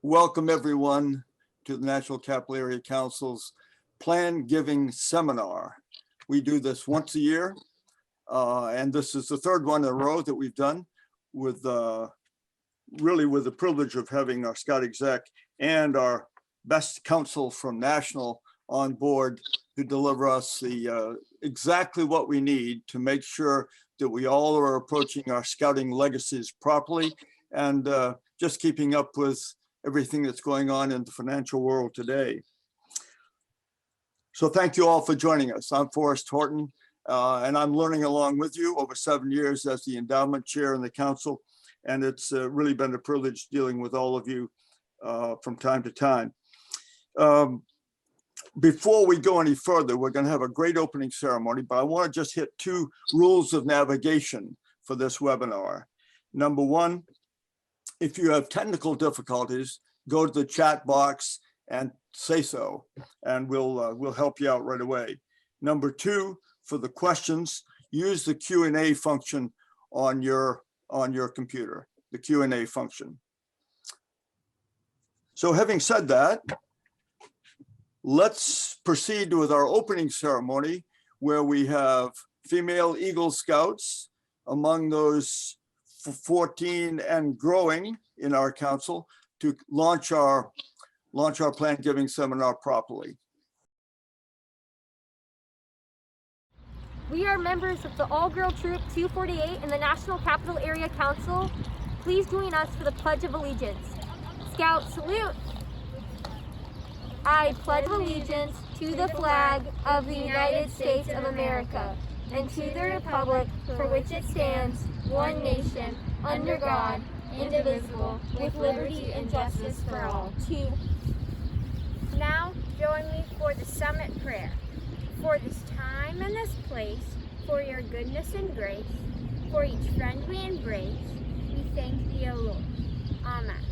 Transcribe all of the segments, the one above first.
Welcome everyone to the National Capital Area Council's Plan Giving Seminar. We do this once a year, and this is the third one in a row that we've done with really with the privilege of having our Scout exec and our best counsel from National on board to deliver us the exactly what we need to make sure that we all are approaching our scouting legacies properly and just keeping up with everything that's going on in the financial world today. So thank you all for joining us. I'm Forrest Horton, and I'm learning along with you over 7 years as the endowment chair in the council. And it's really been a privilege dealing with all of you from time to time. Before we go any further, we're going to have a great opening ceremony, but I want to just hit 2 rules of navigation for this webinar. Number 1, if you have technical difficulties, go to the chat box and say so, and we'll help you out right away. Number 2, for the questions, use the Q&A function on your computer, the Q&A function. So having said that, let's proceed with our opening ceremony, where we have female Eagle Scouts among those 14 and growing in our council to launch our Plan Giving Seminar properly. We are members of the all-girl troop 248 in the National Capital Area Council. Please join us for the Pledge of Allegiance. Scout salute. I pledge allegiance to the flag of the United States of America and to the republic for which it stands, one nation, under God, indivisible, with liberty and justice for all. 2. Now join me for the summit prayer. For this time and this place, for your goodness and grace, for each friend we embrace, we thank thee, O Lord. Amen.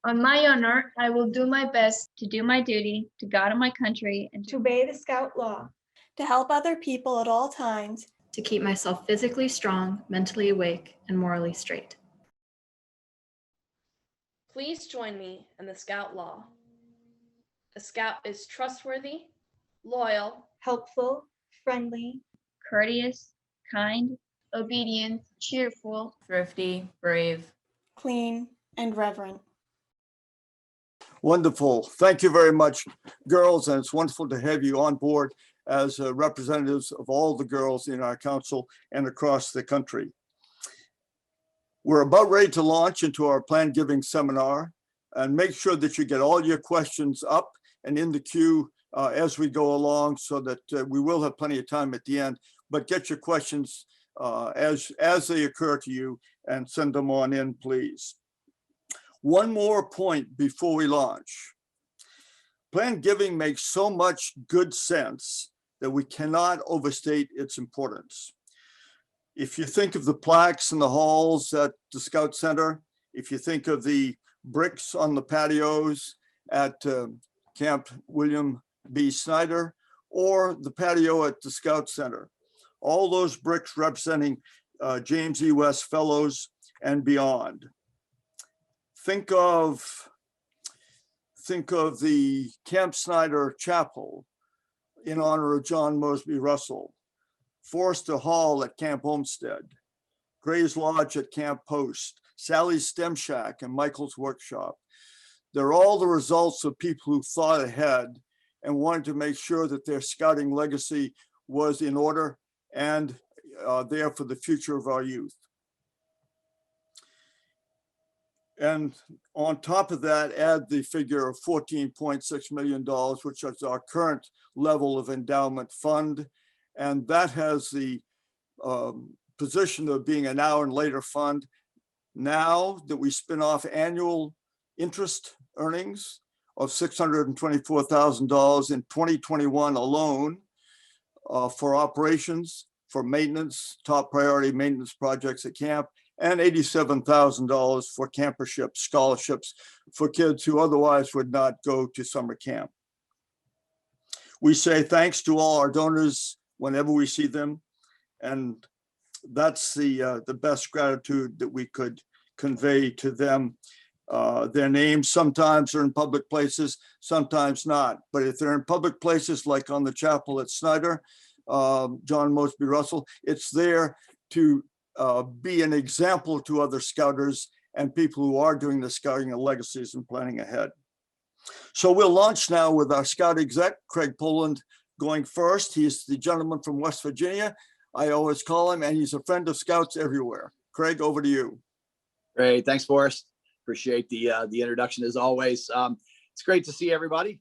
On my honor, I will do my best to do my duty to God and my country and to obey the Scout law, to help other people at all times, to keep myself physically strong, mentally awake, and morally straight. Please join me in the Scout law. A Scout is trustworthy, loyal, helpful, friendly, courteous, kind, obedient, cheerful, thrifty, brave, clean, and reverent. Wonderful. Thank you very much, girls. And it's wonderful to have you on board as representatives of all the girls in our council and across the country. We're about ready to launch into our Plan Giving Seminar, and make sure that you get all your questions up and in the queue as we go along, so that we will have plenty of time at the end, but get your questions as they occur to you and send them on in, please. One more point before we launch. Plan giving makes so much good sense that we cannot overstate its importance. If you think of the plaques in the halls at the Scout Center, if you think of the bricks on the patios at Camp William B. Snyder, or the patio at the Scout Center, all those bricks representing James E. West Fellows and beyond. Think of the Camp Snyder Chapel in honor of John Mosby Russell, Forrester Hall at Camp Homestead, Gray's Lodge at Camp Post, Sally's STEM Shack, and Michael's Workshop. They're all the results of people who thought ahead and wanted to make sure that their scouting legacy was in order and there for the future of our youth. And on top of that, add the figure of $14.6 million, which is our current level of endowment fund. And that has the position of being a now and later fund. Now that we spin off annual interest earnings of $624,000 in 2021 alone for operations, for maintenance, top priority maintenance projects at camp, and $87,000 for campership scholarships for kids who otherwise would not go to summer camp. We say thanks to all our donors whenever we see them. And that's the best gratitude that we could convey to them. Their names sometimes are in public places, sometimes not. But if they're in public places like on the chapel at Snyder, John Mosby Russell, it's there to be an example to other scouters and people who are doing the scouting of legacies and planning ahead. So we'll launch now with our scout exec, Craig Poland, going first. He's the gentleman from West Virginia, I always call him, and he's a friend of scouts everywhere. Craig, over to you. Great, thanks, Forrest. Appreciate the introduction as always. It's great to see everybody,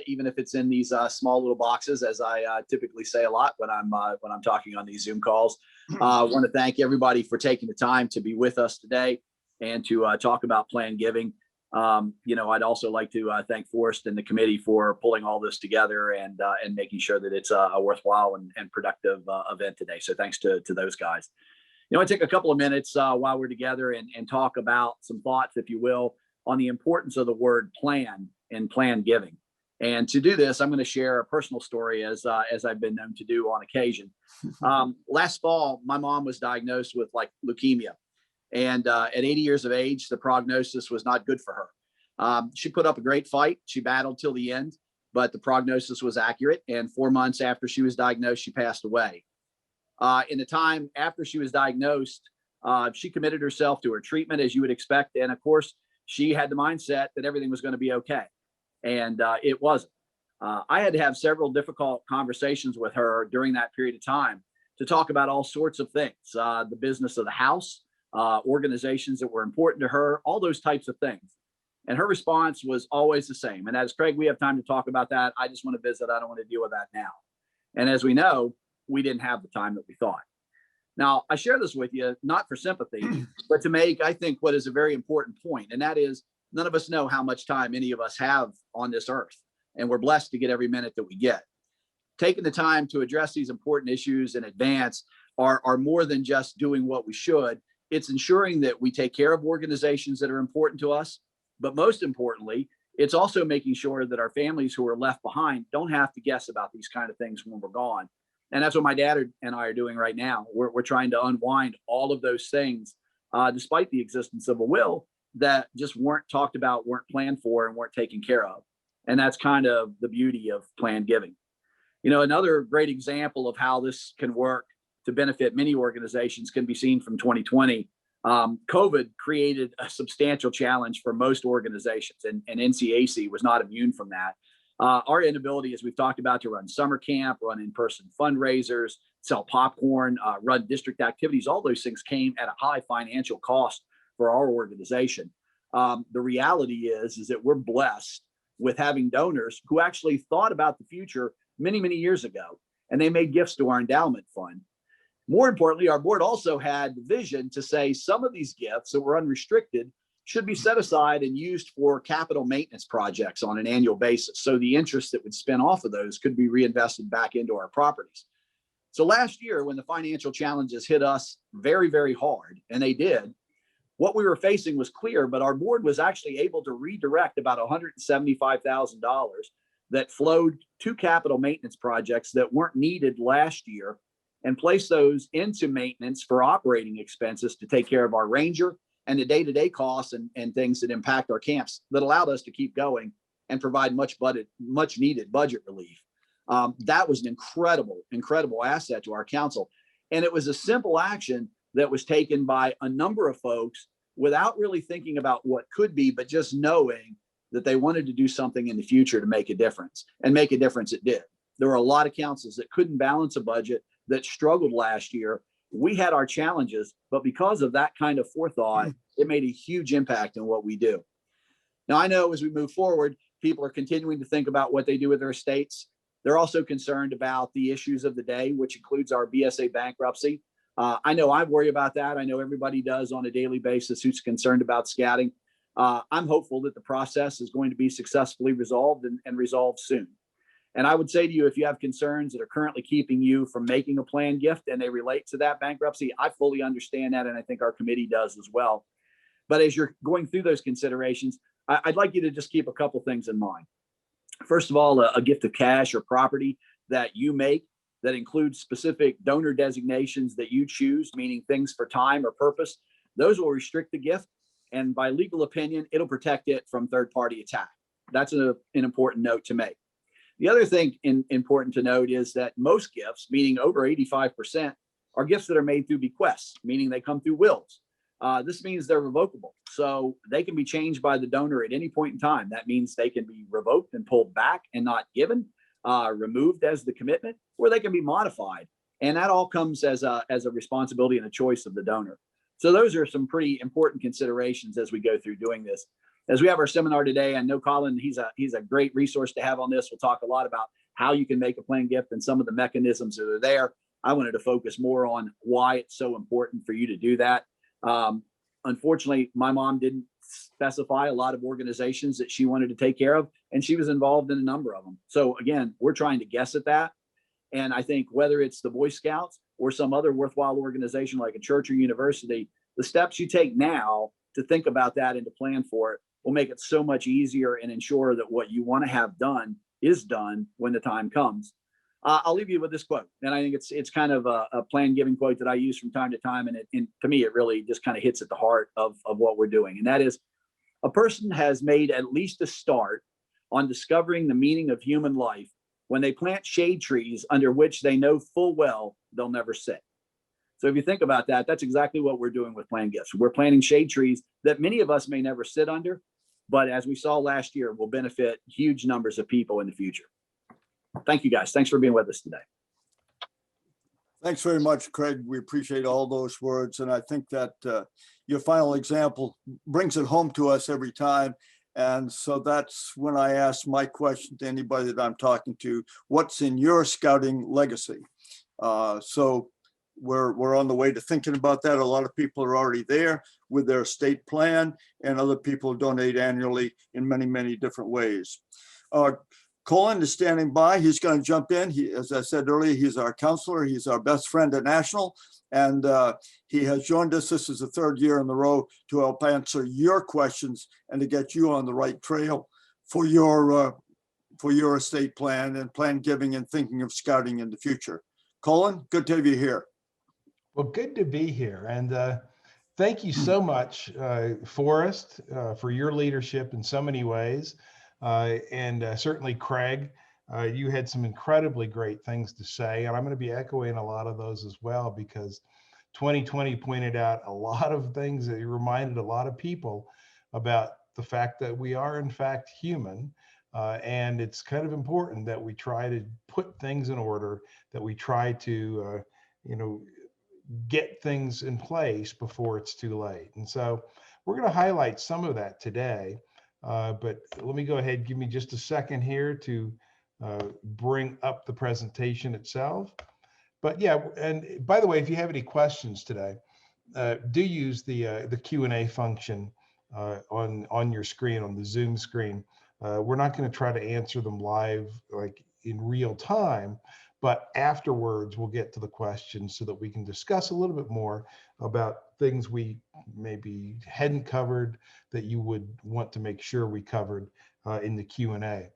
even if it's in these small little boxes, as I typically say a lot when I'm talking on these Zoom calls. I want to thank everybody for taking the time to be with us today and to talk about planned giving. I'd also like to thank Forrest and the committee for pulling all this together and making sure that it's a worthwhile and productive event today. So thanks to those guys. I take a couple of minutes while we're together and talk about some thoughts, if you will, on the importance of the word plan and planned giving. And to do this, I'm going to share a personal story as I've been known to do on occasion. Last fall, my mom was diagnosed with leukemia. And at 80 years of age, the prognosis was not good for her. She put up a great fight. She battled till the end, but the prognosis was accurate. And 4 months after she was diagnosed, she passed away. In the time after she was diagnosed, she committed herself to her treatment, as you would expect. And of course, she had the mindset that everything was going to be okay. And it wasn't. I had to have several difficult conversations with her during that period of time to talk about all sorts of things, the business of the house, organizations that were important to her, all those types of things. And her response was always the same. And as Craig, we have time to talk about that. I just want to visit. I don't want to deal with that now. And as we know, we didn't have the time that we thought. Now, I share this with you, not for sympathy, but to make, I think, what is a very important point. And that is, none of us know how much time any of us have on this earth. And we're blessed to get every minute that we get. Taking the time to address these important issues in advance are more than just doing what we should. It's ensuring that we take care of organizations that are important to us. But most importantly, it's also making sure that our families who are left behind don't have to guess about these kind of things when we're gone. And that's what my dad and I are doing right now. We're trying to unwind all of those things, despite the existence of a will, that just weren't talked about, weren't planned for, and weren't taken care of. And that's kind of the beauty of planned giving. Another great example of how this can work to benefit many organizations can be seen from 2020. COVID created a substantial challenge for most organizations, and NCAC was not immune from that. Our inability, as we've talked about, to run summer camp, run in-person fundraisers, sell popcorn, run district activities, all those things came at a high financial cost for our organization. The reality is that we're blessed with having donors who actually thought about the future many, many years ago, and they made gifts to our endowment fund. More importantly, our board also had the vision to say some of these gifts that were unrestricted should be set aside and used for capital maintenance projects on an annual basis. So the interest that would spin off of those could be reinvested back into our properties. So last year, when the financial challenges hit us very, very hard, and they did, what we were facing was clear, but our board was actually able to redirect about $175,000 that flowed to capital maintenance projects that weren't needed last year and place those into maintenance for operating expenses to take care of our ranger and the day-to-day costs and things that impact our camps that allowed us to keep going and provide much needed budget relief. That was an incredible asset to our council. And it was a simple action that was taken by a number of folks without really thinking about what could be, but just knowing that they wanted to do something in the future to make a difference, and make a difference it did. There were a lot of councils that couldn't balance a budget, that struggled last year. We had our challenges, but because of that kind of forethought, it made a huge impact in what we do. Now, I know as we move forward, people are continuing to think about what they do with their estates. They're also concerned about the issues of the day, which includes our BSA bankruptcy. I know I worry about that. I know everybody does on a daily basis who's concerned about scouting. I'm hopeful that the process is going to be successfully resolved and resolved soon. And I would say to you, if you have concerns that are currently keeping you from making a planned gift and they relate to that bankruptcy, I fully understand that. And I think our committee does as well. But as you're going through those considerations, I'd like you to just keep a couple things in mind. First of all, a gift of cash or property that you make that includes specific donor designations that you choose, meaning things for time or purpose, those will restrict the gift. And by legal opinion, it'll protect it from third-party attack. That's an important note to make. The other thing important to note is that most gifts, meaning over 85%, are gifts that are made through bequests, meaning they come through wills. This means they're revocable. So they can be changed by the donor at any point in time. That means they can be revoked and pulled back and not given, removed as the commitment, or they can be modified. And that all comes as a responsibility and a choice of the donor. So those are some pretty important considerations as we go through doing this. As we have our seminar today, I know Colin, he's a great resource to have on this. We'll talk a lot about how you can make a planned gift and some of the mechanisms that are there. I wanted to focus more on why it's so important for you to do that. Unfortunately, my mom didn't specify a lot of organizations that she wanted to take care of, and she was involved in a number of them. So again, we're trying to guess at that. And I think whether it's the Boy Scouts or some other worthwhile organization like a church or university, the steps you take now to think about that and to plan for it will make it so much easier and ensure that what you want to have done is done when the time comes. I'll leave you with this quote, and I think it's kind of a plan giving quote that I use from time to time, and to me it really just kind of hits at the heart of what we're doing, and that is, a person has made at least a start on discovering the meaning of human life when they plant shade trees under which they know full well they'll never sit. So if you think about that, that's exactly what we're doing with planned gifts. We're planting shade trees that many of us may never sit under, but as we saw last year, will benefit huge numbers of people in the future. Thank you, guys. Thanks for being with us today. Thanks very much, Craig. We appreciate all those words. And I think that your final example brings it home to us every time. And so that's when I ask my question to anybody that I'm talking to: what's in your scouting legacy? So we're on the way to thinking about that. A lot of people are already there with their estate plan, and other people donate annually in many, many different ways. Colin is standing by. He's going to jump in. As I said earlier, he's our counselor. He's our best friend at National, and he has joined us. This is the third year in a row to help answer your questions and to get you on the right trail for your estate plan and plan giving and thinking of scouting in the future. Colin, good to have you here. Well, good to be here. And thank you so much, Forrest, for your leadership in so many ways. And certainly, Craig, you had some incredibly great things to say. And I'm going to be echoing a lot of those as well, because 2020 pointed out a lot of things that reminded a lot of people about the fact that we are, in fact, human. And it's kind of important that we try to put things in order, that we try to, get things in place before it's too late. And so we're going to highlight some of that today. But let me go ahead, give me just a second here to bring up the presentation itself. But yeah, and by the way, if you have any questions today, do use the Q&A function on your screen, on the Zoom screen. We're not going to try to answer them live, like in real time, but afterwards we'll get to the questions so that we can discuss a little bit more about things we maybe hadn't covered that you would want to make sure we covered in the Q&A.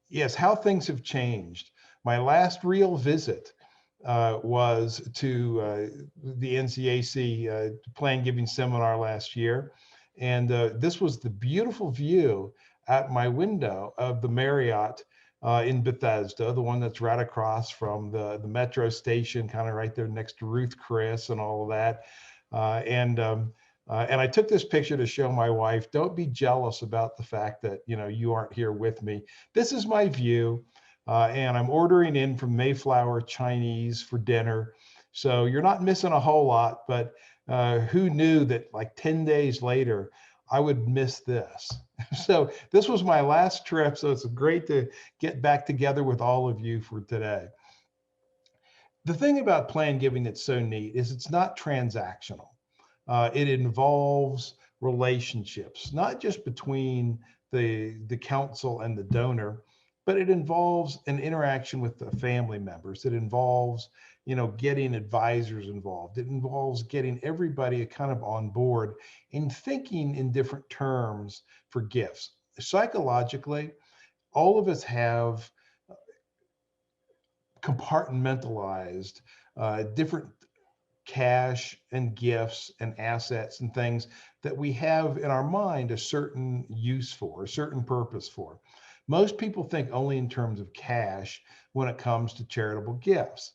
Yes, how things have changed. My last real visit was to the NCAC Plan Giving Seminar last year. And this was the beautiful view at my window of the Marriott in Bethesda, the one that's right across from the metro station, kind of right there next to Ruth Chris and all of that. And I took this picture to show my wife, don't be jealous about the fact that, you aren't here with me. This is my view. And I'm ordering in from Mayflower Chinese for dinner. So you're not missing a whole lot, but who knew that like 10 days later, I would miss this. So this was my last trip. So it's great to get back together with all of you for today. The thing about plan giving that's so neat is it's not transactional. It involves relationships, not just between the council and the donor, but it involves an interaction with the family members. It involves, getting advisors involved. It involves getting everybody kind of on board and thinking in different terms for gifts. Psychologically, all of us have compartmentalized different cash and gifts and assets and things that we have in our mind a certain use for, a certain purpose for. Most people think only in terms of cash when it comes to charitable gifts.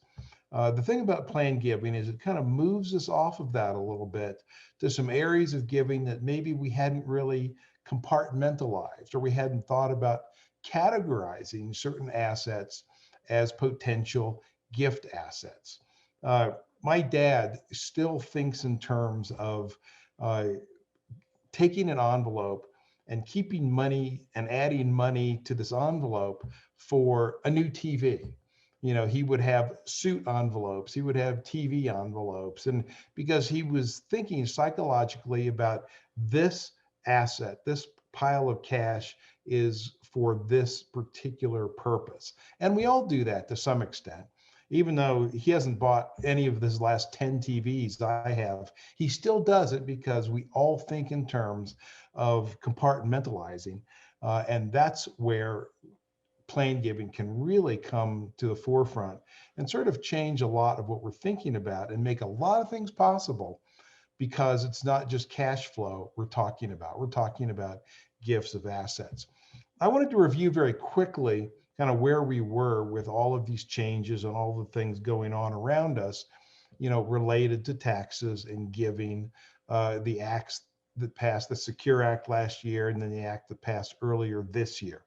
The thing about planned giving is it kind of moves us off of that a little bit to some areas of giving that maybe we hadn't really compartmentalized, or we hadn't thought about categorizing certain assets as potential gift assets. My dad still thinks in terms of uh, taking an envelope and keeping money and adding money to this envelope for a new TV. You know, he would have suit envelopes, he would have TV envelopes, and because he was thinking psychologically about this asset, this pile of cash is for this particular purpose. And we all do that to some extent. Even though he hasn't bought any of his last 10 TVs I have, he still does it because we all think in terms of compartmentalizing. And that's where planned giving can really come to the forefront and sort of change a lot of what we're thinking about and make a lot of things possible, because it's not just cash flow we're talking about. We're talking about gifts of assets. I wanted to review very quickly kind of where we were with all of these changes and all the things going on around us, you know, related to taxes and giving, the acts that passed, the Secure Act last year, and then the act that passed earlier this year.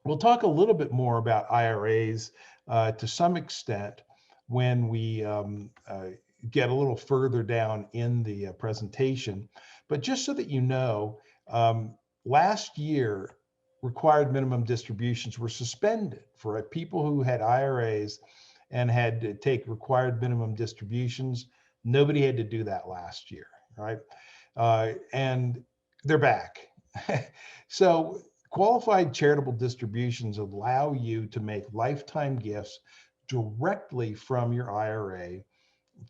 We'll talk a little bit more about IRAs to some extent when we get a little further down in the presentation. But just so that you know, last year, required minimum distributions were suspended for people who had IRAs and had to take required minimum distributions. Nobody had to do that last year, right? And they're back. So qualified charitable distributions allow you to make lifetime gifts directly from your IRA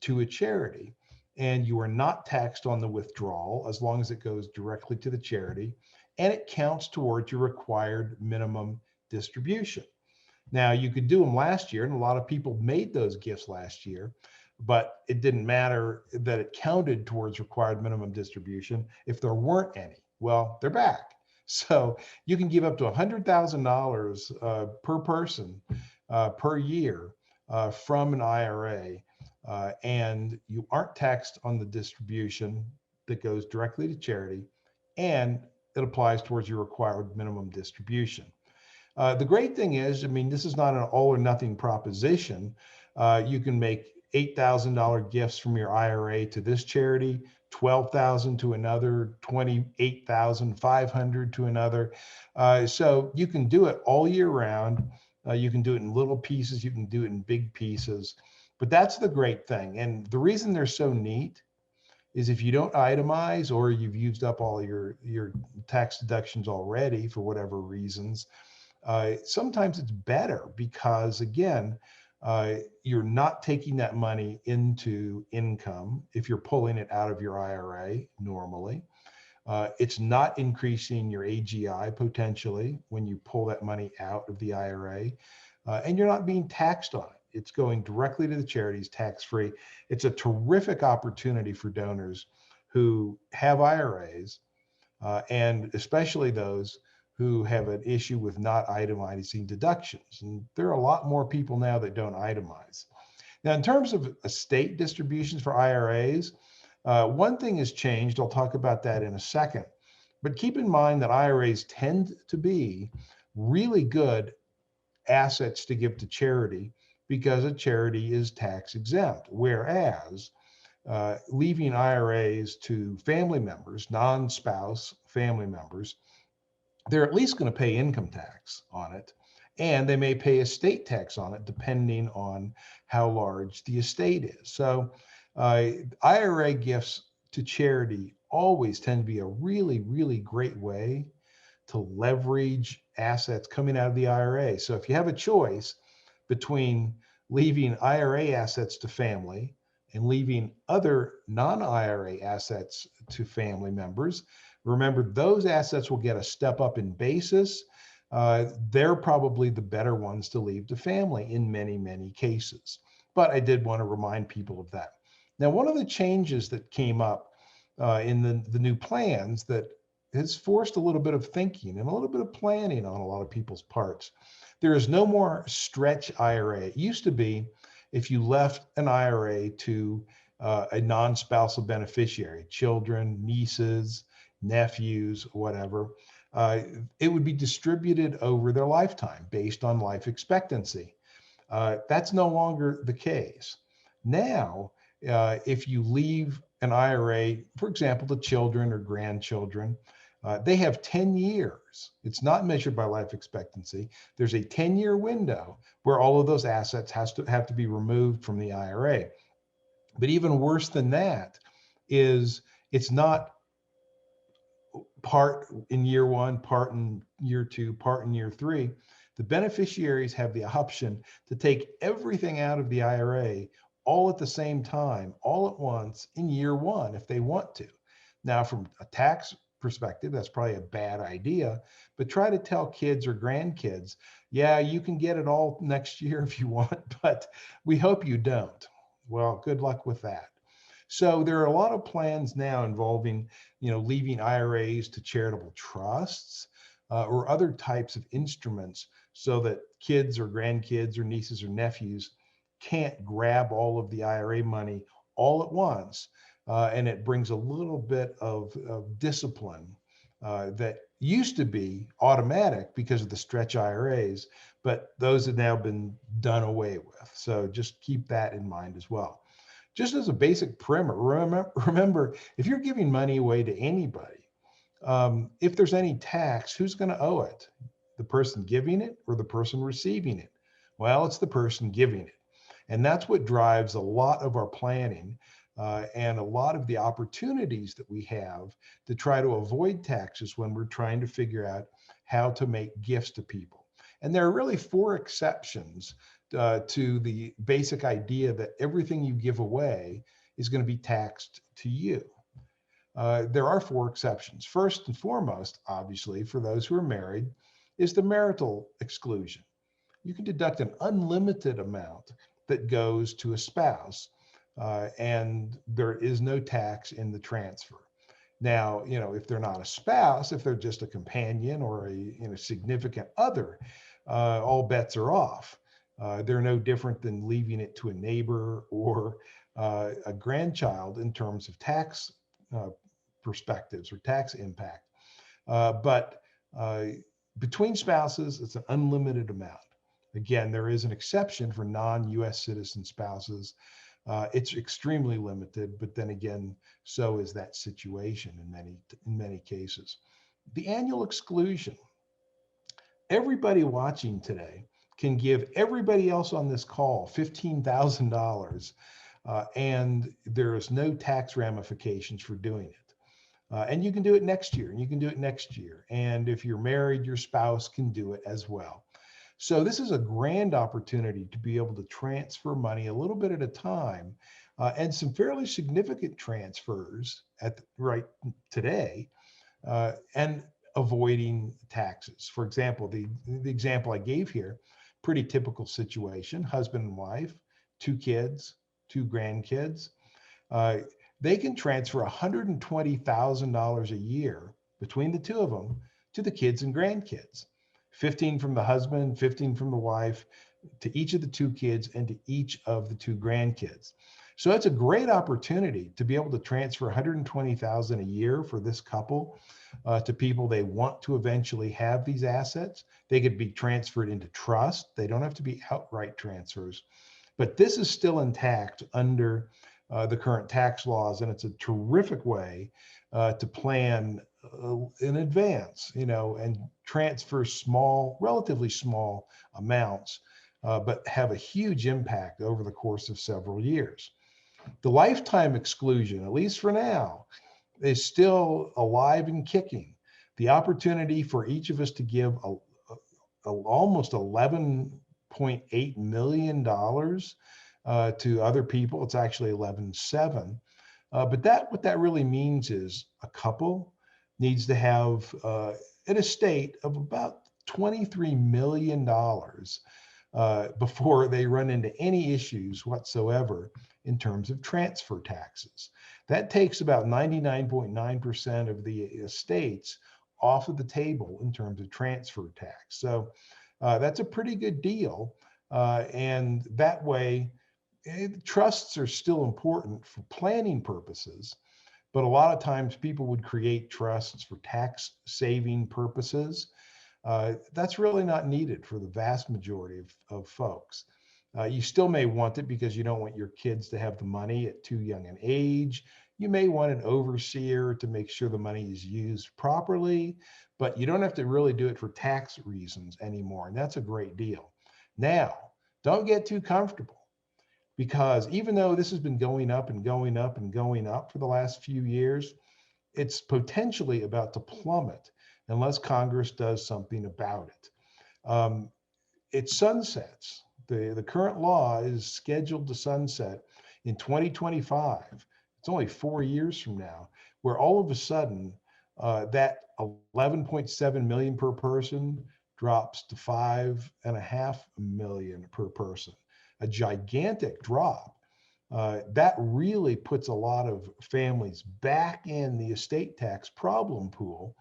to a charity. And you are not taxed on the withdrawal as long as it goes directly to the charity. And it counts towards your required minimum distribution. Now, you could do them last year, and a lot of people made those gifts last year, but it didn't matter that it counted towards required minimum distribution if there weren't any. Well, they're back. So you can give up to $100,000 per person per year from an IRA, and you aren't taxed on the distribution that goes directly to charity, and it applies towards your required minimum distribution. The great thing is, I mean, this is not an all or nothing proposition. You can make $8,000 gifts from your IRA to this charity, 12,000 to another, 28,500 to another. So you can do it all year round. You can do it in little pieces. You can do it in big pieces. But that's the great thing. And the reason they're so neat is if you don't itemize, or you've used up all your tax deductions already for whatever reasons, sometimes it's better because, again, you're not taking that money into income if you're pulling it out of your IRA normally. It's not increasing your AGI potentially when you pull that money out of the IRA, and you're not being taxed on it. It's going directly to the charities, tax-free. It's a terrific opportunity for donors who have IRAs, and especially those who have an issue with not itemizing deductions. And there are a lot more people now that don't itemize. Now, in terms of estate distributions for IRAs, one thing has changed. I'll talk about that in a second. But keep in mind that IRAs tend to be really good assets to give to charity because a charity is tax exempt, whereas leaving IRAs to family members, non-spouse family members, they're at least going to pay income tax on it, and they may pay estate tax on it depending on how large the estate is. So IRA gifts to charity always tend to be a really, really great way to leverage assets coming out of the IRA. So if you have a choice between leaving IRA assets to family and leaving other non-IRA assets to family members, remember those assets will get a step up in basis. they're probably the better ones to leave to family in many, many cases. But I did want to remind people of that. Now, one of the changes that came up in the new plans that has forced a little bit of thinking and a little bit of planning on a lot of people's parts. There is no more stretch IRA. It used to be if you left an IRA to a non-spousal beneficiary, children, nieces, nephews, whatever, it would be distributed over their lifetime based on life expectancy. That's no longer the case. Now, if you leave an IRA, for example, to children or grandchildren, they have 10 years. It's not measured by life expectancy. There's a 10-year window where all of those assets have to be removed from the IRA. But even worse than that is it's not part in year one, part in year two, part in year three. The beneficiaries have the option to take everything out of the IRA all at the same time, all at once in year one, if they want to. Now, from a tax perspective, that's probably a bad idea, but try to tell kids or grandkids, yeah, you can get it all next year if you want, but we hope you don't. Well, good luck with that. So there are a lot of plans now involving, leaving IRAs to charitable trusts or other types of instruments so that kids or grandkids or nieces or nephews can't grab all of the IRA money all at once. And it brings a little bit of discipline that used to be automatic because of the stretch IRAs, but those have now been done away with. So just keep that in mind as well. Just as a basic primer, remember, if you're giving money away to anybody, if there's any tax, who's going to owe it? The person giving it or the person receiving it? Well, it's the person giving it. And that's what drives a lot of our planning and a lot of the opportunities that we have to try to avoid taxes when we're trying to figure out how to make gifts to people. And there are really 4 exceptions to the basic idea that everything you give away is going to be taxed to you. There are 4 exceptions. First and foremost, obviously, for those who are married, is the marital exclusion. You can deduct an unlimited amount that goes to a spouse, and there is no tax in the transfer. Now, if they're not a spouse, if they're just a companion or a significant other, all bets are off. They're no different than leaving it to a neighbor or a grandchild in terms of tax perspectives or tax impact. But between spouses, it's an unlimited amount. Again, there is an exception for non-US citizen spouses. It's extremely limited, but then again, so is that situation in many cases. The annual exclusion. Everybody watching today can give everybody else on this call $15,000, and there is no tax ramifications for doing it. And you can do it next year, and you can do it next year. And if you're married, your spouse can do it as well. So this is a grand opportunity to be able to transfer money a little bit at a time, and some fairly significant transfers right today, and avoiding taxes. For example, the example I gave here, pretty typical situation, husband and wife, 2 kids, 2 grandkids. They can transfer $120,000 a year between the 2 of them to the kids and grandkids. 15 from the husband, 15 from the wife, to each of the 2 kids and to each of the 2 grandkids. So it's a great opportunity to be able to transfer $120,000 a year for this couple to people they want to eventually have these assets. They could be transferred into trust. They don't have to be outright transfers, but this is still intact under the current tax laws, and it's a terrific way to plan in advance, and transfer relatively small amounts, but have a huge impact over the course of several years. The lifetime exclusion, at least for now, is still alive and kicking. The opportunity for each of us to give almost $11.8 million to other people. It's actually 11.7. But what that really means is a couple needs to have an estate of about $23 million before they run into any issues whatsoever in terms of transfer taxes. That takes about 99.9% of the estates off of the table in terms of transfer tax. So that's a pretty good deal. And that way, trusts are still important for planning purposes, but a lot of times people would create trusts for tax saving purposes. That's really not needed for the vast majority of folks. You still may want it because you don't want your kids to have the money at too young an age. You may want an overseer to make sure the money is used properly, but you don't have to really do it for tax reasons anymore. And that's a great deal. Now, don't get too comfortable, because even though this has been going up and going up and going up for the last few years, it's potentially about to plummet unless Congress does something about it. It sunsets. The current law is scheduled to sunset in 2025. It's only 4 years from now, where all of a sudden that 11.7 million per person drops to 5.5 million per person, a gigantic drop. That really puts a lot of families back in the estate tax problem pool.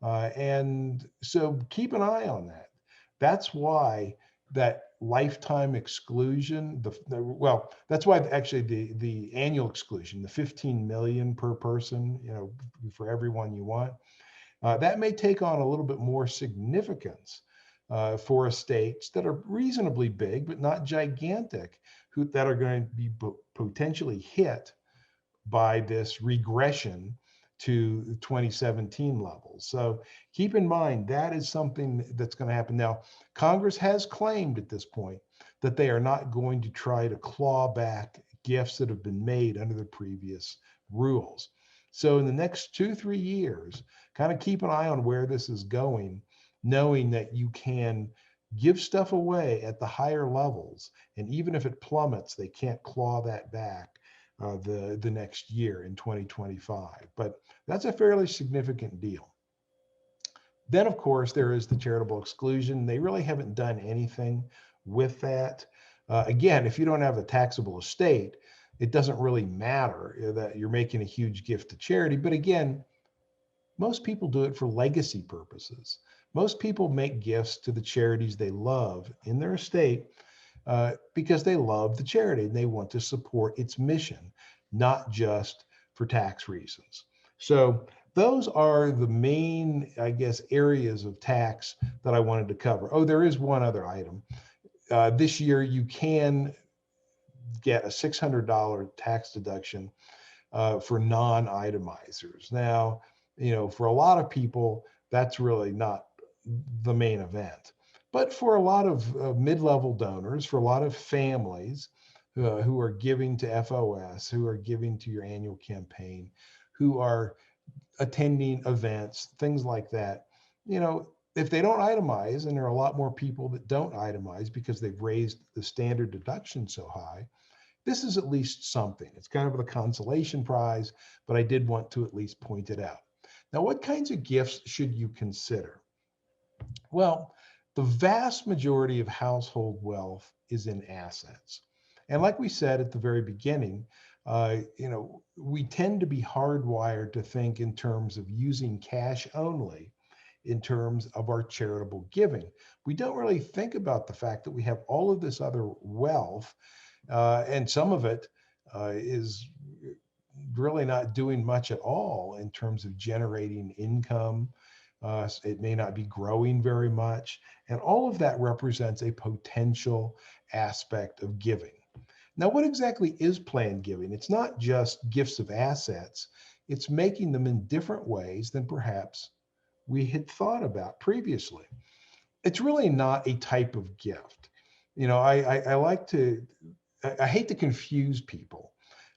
And so keep an eye on that. That's why that lifetime exclusion, well, that's why actually the annual exclusion, the 15 million per person, for everyone you want, that may take on a little bit more significance for estates that are reasonably big, but not gigantic, that are going to be potentially hit by this regression to the 2017 levels. So keep in mind, that is something that's going to happen. Now, Congress has claimed at this point that they are not going to try to claw back gifts that have been made under the previous rules. So in the next 2-3 years, kind of keep an eye on where this is going, knowing that you can give stuff away at the higher levels. And even if it plummets, they can't claw that back the next year in 2025. But that's a fairly significant deal. Then, of course, there is the charitable exclusion. They really haven't done anything with that. Again, if you don't have a taxable estate, it doesn't really matter that you're making a huge gift to charity. But again, most people do it for legacy purposes. Most people make gifts to the charities they love in their estate because they love the charity and they want to support its mission, not just for tax reasons. So those are the main, I guess, areas of tax that I wanted to cover. Oh, there is one other item. This year, you can get a $600 tax deduction for non-itemizers. Now, for a lot of people, that's really not the main event. But for a lot of mid-level donors, for a lot of families who are giving to FOS, who are giving to your annual campaign, who are attending events, things like that, if they don't itemize, and there are a lot more people that don't itemize because they've raised the standard deduction so high, this is at least something. It's kind of a consolation prize, but I did want to at least point it out. Now, what kinds of gifts should you consider? Well, the vast majority of household wealth is in assets. And like we said at the very beginning, we tend to be hardwired to think in terms of using cash only in terms of our charitable giving. We don't really think about the fact that we have all of this other wealth, and some of it is really not doing much at all in terms of generating income. It may not be growing very much. And all of that represents a potential aspect of giving. Now, what exactly is planned giving? It's not just gifts of assets. It's making them in different ways than perhaps we had thought about previously. It's really not a type of gift. I hate to confuse people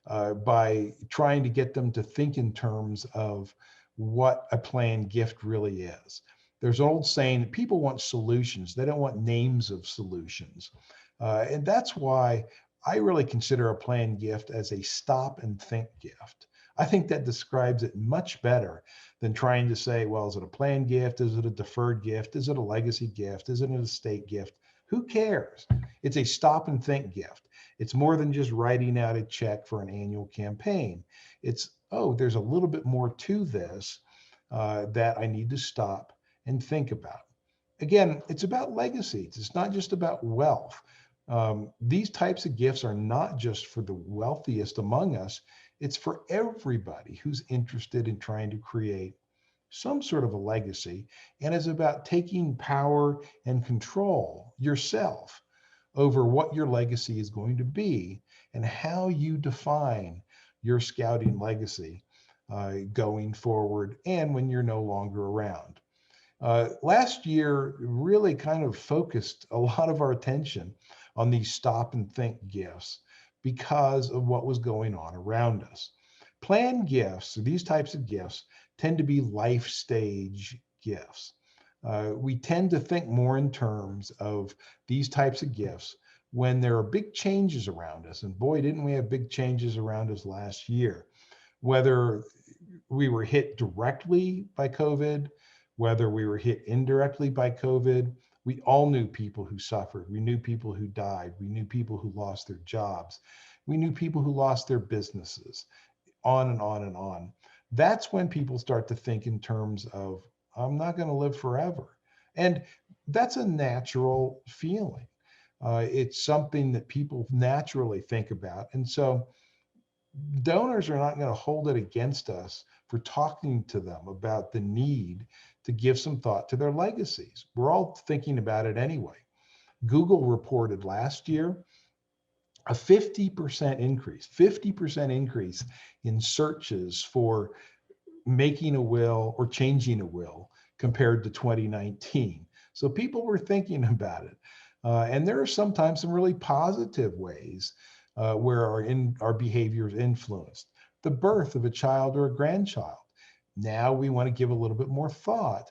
by trying to get them to think in terms of what a planned gift really is. There's an old saying that people want solutions. They don't want names of solutions. And that's why I really consider a planned gift as a stop and think gift. I think that describes it much better than trying to say, well, is it a planned gift? Is it a deferred gift? Is it a legacy gift? Is it an estate gift? Who cares? It's a stop and think gift. It's more than just writing out a check for an annual campaign. It's, oh, there's a little bit more to this that I need to stop and think about. Again, it's about legacies. It's not just about wealth. These types of gifts are not just for the wealthiest among us. It's for everybody who's interested in trying to create some sort of a legacy, and is about taking power and control yourself over what your legacy is going to be and how you define your scouting legacy going forward and when you're no longer around. Last year really kind of focused a lot of our attention on these stop and think gifts because of what was going on around us. Planned gifts, these types of gifts, tend to be life stage gifts. We tend to think more in terms of these types of gifts when there are big changes around us. And boy, didn't we have big changes around us last year. Whether we were hit directly by COVID, whether we were hit indirectly by COVID, we all knew people who suffered. We knew people who died. We knew people who lost their jobs. We knew people who lost their businesses, on and on and on. That's when people start to think in terms of, I'm not going to live forever. And that's a natural feeling. It's something that people naturally think about. And so donors are not going to hold it against us for talking to them about the need to give some thought to their legacies. We're all thinking about it anyway. Google reported last year a 50% increase in searches for making a will or changing a will compared to 2019. So people were thinking about it. And there are sometimes some really positive ways where our behavior is influenced. The birth of a child or a grandchild. Now we want to give a little bit more thought,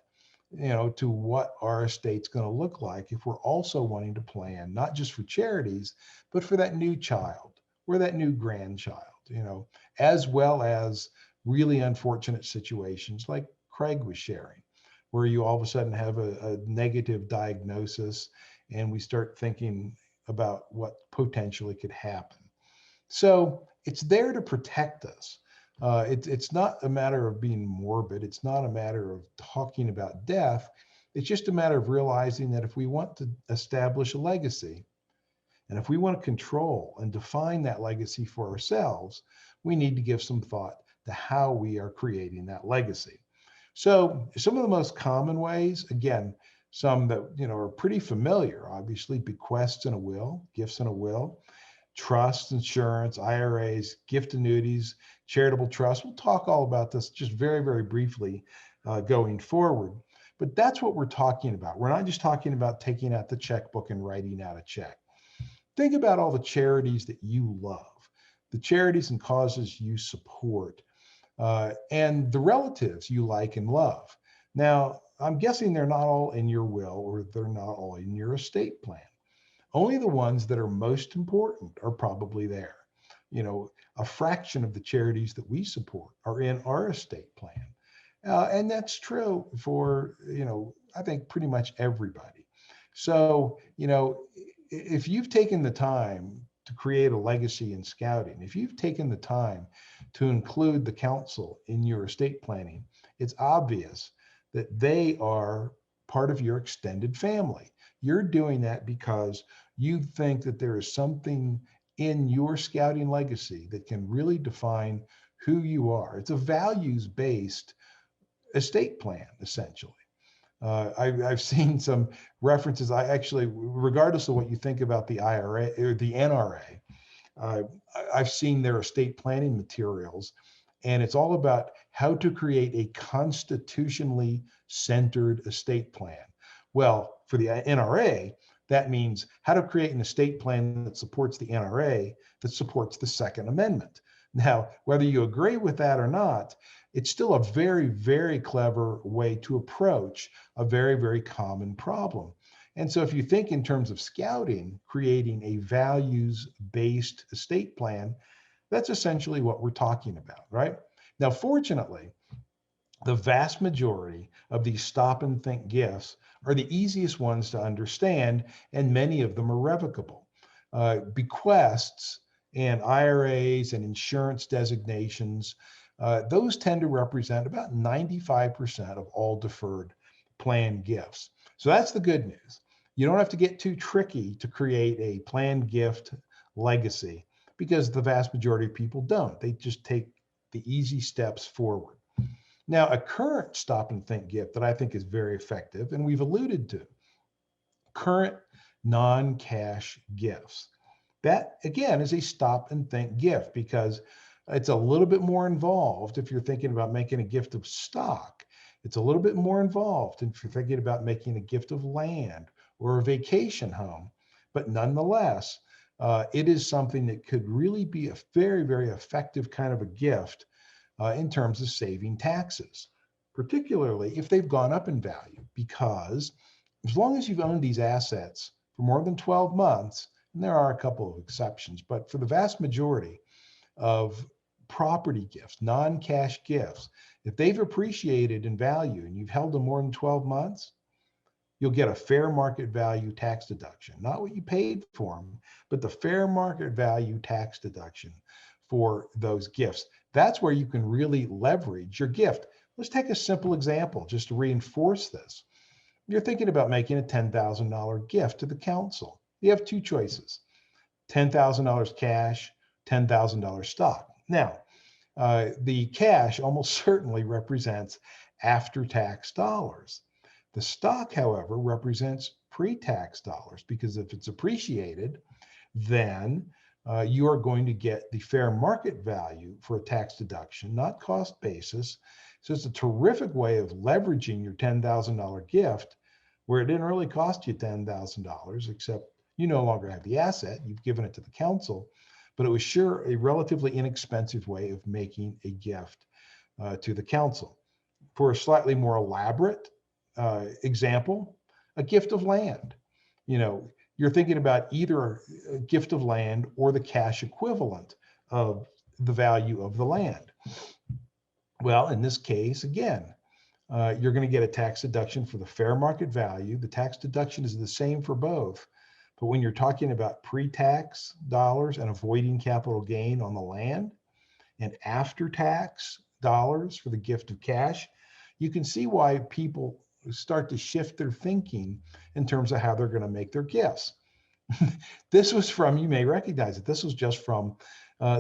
to what our estate's going to look like if we're also wanting to plan, not just for charities, but for that new child or that new grandchild, as well as really unfortunate situations like Craig was sharing, where you all of a sudden have a negative diagnosis and we start thinking about what potentially could happen. So it's there to protect us. It's not a matter of being morbid. It's not a matter of talking about death. It's just a matter of realizing that if we want to establish a legacy, and if we want to control and define that legacy for ourselves, we need to give some thought to how we are creating that legacy. So some of the most common ways, again, some that are pretty familiar, obviously, bequests in a will, gifts in a will, trust, insurance, IRAs, gift annuities, charitable trust. We'll talk all about this just very, very briefly going forward. But that's what we're talking about. We're not just talking about taking out the checkbook and writing out a check. Think about all the charities that you love, the charities and causes you support, and the relatives you like and love. Now, I'm guessing they're not all in your will or they're not all in your estate plan. Only the ones that are most important are probably there. A fraction of the charities that we support are in our estate plan. And that's true for, I think pretty much everybody. So, if you've taken the time to create a legacy in scouting, if you've taken the time to include the council in your estate planning, it's obvious that they are part of your extended family. You're doing that because you think that there is something in your scouting legacy that can really define who you are. It's a values-based estate plan, essentially. I've seen some references. I actually, regardless of what you think about the IRA or the NRA, I've seen their estate planning materials, and it's all about how to create a constitutionally centered estate plan. Well, for the NRA, that means how to create an estate plan that supports the NRA, that supports the Second Amendment. Now, whether you agree with that or not, it's still a very, very clever way to approach a very, very common problem. And so if you think in terms of scouting, creating a values-based estate plan, that's essentially what we're talking about, right? Now, fortunately, the vast majority of these stop and think gifts are the easiest ones to understand, and many of them are revocable. Bequests and IRAs and insurance designations, those tend to represent about 95% of all deferred planned gifts. So that's the good news. You don't have to get too tricky to create a planned gift legacy, because the vast majority of people don't. They just take the easy steps forward. Now, a current stop and think gift that I think is very effective, and we've alluded to, current non-cash gifts. That, again, is a stop and think gift because it's a little bit more involved if you're thinking about making a gift of stock. It's a little bit more involved if you're thinking about making a gift of land or a vacation home. But nonetheless, it is something that could really be a very, very effective kind of a gift in terms of saving taxes, particularly if they've gone up in value, because as long as you've owned these assets for more than 12 months, and there are a couple of exceptions, but for the vast majority of property gifts, non-cash gifts, if they've appreciated in value and you've held them more than 12 months, you'll get a fair market value tax deduction, not what you paid for them, but the fair market value tax deduction for those gifts. That's where you can really leverage your gift. Let's take a simple example just to reinforce this. You're thinking about making a $10,000 gift to the council. You have two choices: $10,000 cash, $10,000 stock. Now, the cash almost certainly represents after-tax dollars. The stock, however, represents pre-tax dollars, because if it's appreciated, then you are going to get the fair market value for a tax deduction, not cost basis. So it's a terrific way of leveraging your $10,000 gift where it didn't really cost you $10,000, except you no longer have the asset, you've given it to the council, but it was sure a relatively inexpensive way of making a gift to the council. For a slightly more elaborate example, a gift of land. You're thinking about either a gift of land or the cash equivalent of the value of the land. Well, in this case, again, you're going to get a tax deduction for the fair market value. The tax deduction is the same for both. But when you're talking about pre-tax dollars and avoiding capital gain on the land, and after-tax dollars for the gift of cash, you can see why people start to shift their thinking in terms of how they're going to make their gifts. This was from, you may recognize it, this was just from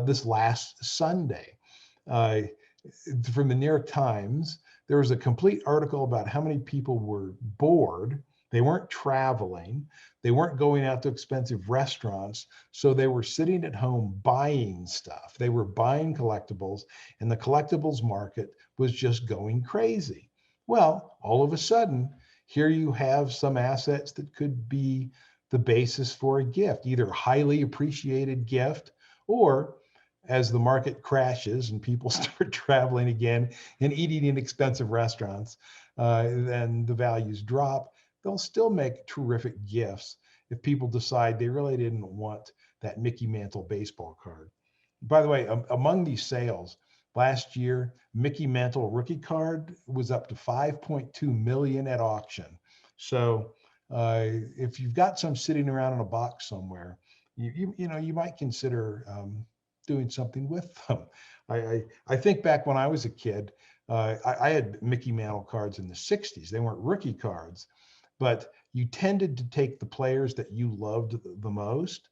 this last Sunday. From the New York Times, there was a complete article about how many people were bored. They weren't traveling. They weren't going out to expensive restaurants. So they were sitting at home buying stuff. They were buying collectibles, and the collectibles market was just going crazy. Well, all of a sudden, here you have some assets that could be the basis for a gift, either a highly appreciated gift, or as the market crashes and people start traveling again and eating in expensive restaurants, then the values drop. They'll still make terrific gifts if people decide they really didn't want that Mickey Mantle baseball card. By the way, among these sales, last year, Mickey Mantle rookie card was up to 5.2 million at auction. So if you've got some sitting around in a box somewhere, you might consider doing something with them. I think back when I was a kid, I had Mickey Mantle cards in the 60s. They weren't rookie cards, but you tended to take the players that you loved the most,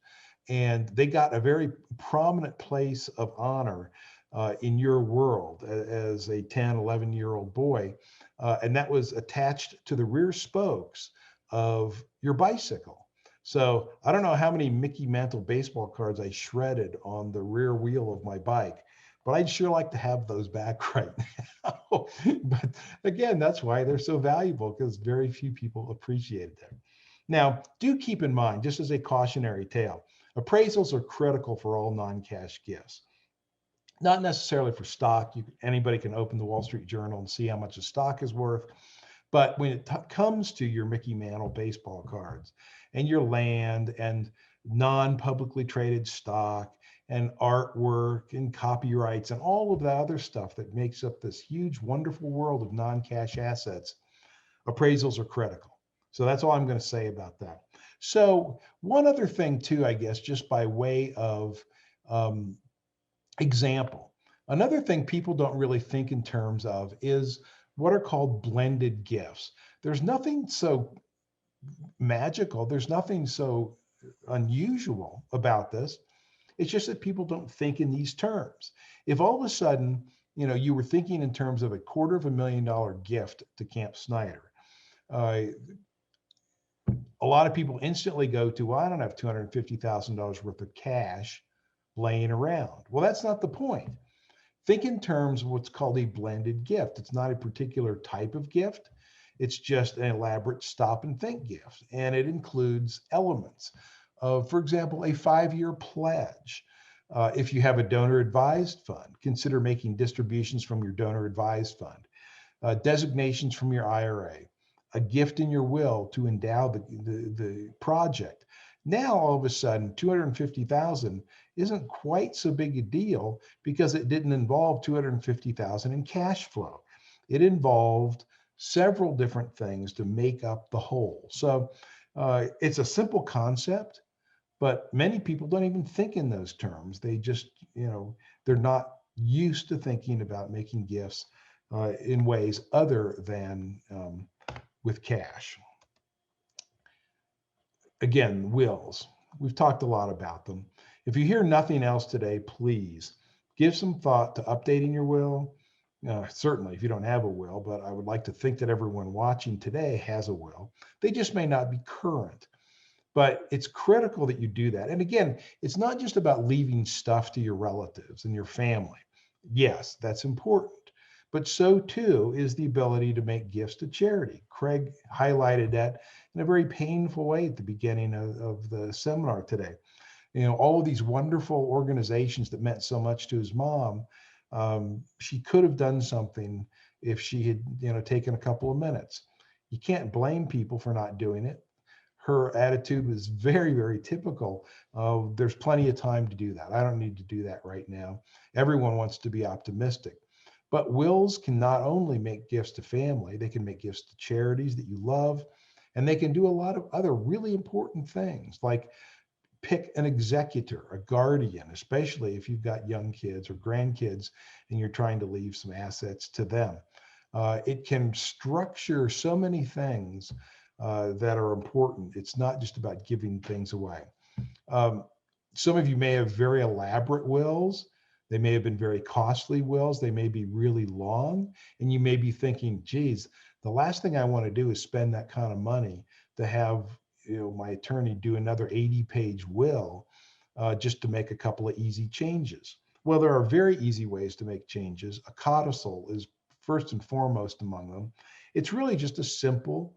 and they got a very prominent place of honor in your world as a 10, 11-year-old boy. And that was attached to the rear spokes of your bicycle. So I don't know how many Mickey Mantle baseball cards I shredded on the rear wheel of my bike, but I'd sure like to have those back right now. But again, that's why they're so valuable, because very few people appreciated them. Now, do keep in mind, just as a cautionary tale, appraisals are critical for all non-cash gifts. Not necessarily for stock. Anybody can open the Wall Street Journal and see how much a stock is worth. But when it comes to your Mickey Mantle baseball cards and your land and non-publicly traded stock and artwork and copyrights and all of the other stuff that makes up this huge, wonderful world of non-cash assets, appraisals are critical. So that's all I'm going to say about that. So one other thing too, I guess, just by way of example, another thing people don't really think in terms of is what are called blended gifts. There's nothing so magical. There's nothing so unusual about this. It's just that people don't think in these terms. If all of a sudden, you were thinking in terms of $250,000 gift to Camp Snyder, a lot of people instantly go to, well, I don't have $250,000 worth of cash laying around. Well, that's not the point. Think in terms of what's called a blended gift. It's not a particular type of gift. It's just an elaborate stop and think gift. And it includes elements of, for example, a 5-year pledge. If you have a donor advised fund, consider making distributions from your donor advised fund, designations from your IRA, a gift in your will to endow the project. Now, all of a sudden, 250,000 isn't quite so big a deal because it didn't involve 250,000 in cash flow. It involved several different things to make up the whole. So it's a simple concept, but many people don't even think in those terms. They just, they're not used to thinking about making gifts in ways other than with cash. Again, wills. We've talked a lot about them. If you hear nothing else today, please give some thought to updating your will. Certainly, if you don't have a will, but I would like to think that everyone watching today has a will. They just may not be current, but it's critical that you do that. And again, it's not just about leaving stuff to your relatives and your family. Yes, that's important, but so too is the ability to make gifts to charity. Craig highlighted that in a very painful way at the beginning of the seminar today. All of these wonderful organizations that meant so much to his mom, she could have done something if she had, taken a couple of minutes. You can't blame people for not doing it. Her attitude was very, very typical of there's plenty of time to do that. I don't need to do that right now. Everyone wants to be optimistic. But wills can not only make gifts to family, they can make gifts to charities that you love, and they can do a lot of other really important things like pick an executor, a guardian, especially if you've got young kids or grandkids and you're trying to leave some assets to them. It can structure so many things that are important. It's not just about giving things away. Some of you may have very elaborate wills. They may have been very costly wills. They may be really long. And you may be thinking, geez, the last thing I want to do is spend that kind of money to have my attorney do another 80-page will just to make a couple of easy changes. Well, there are very easy ways to make changes. A codicil is first and foremost among them. It's really just a simple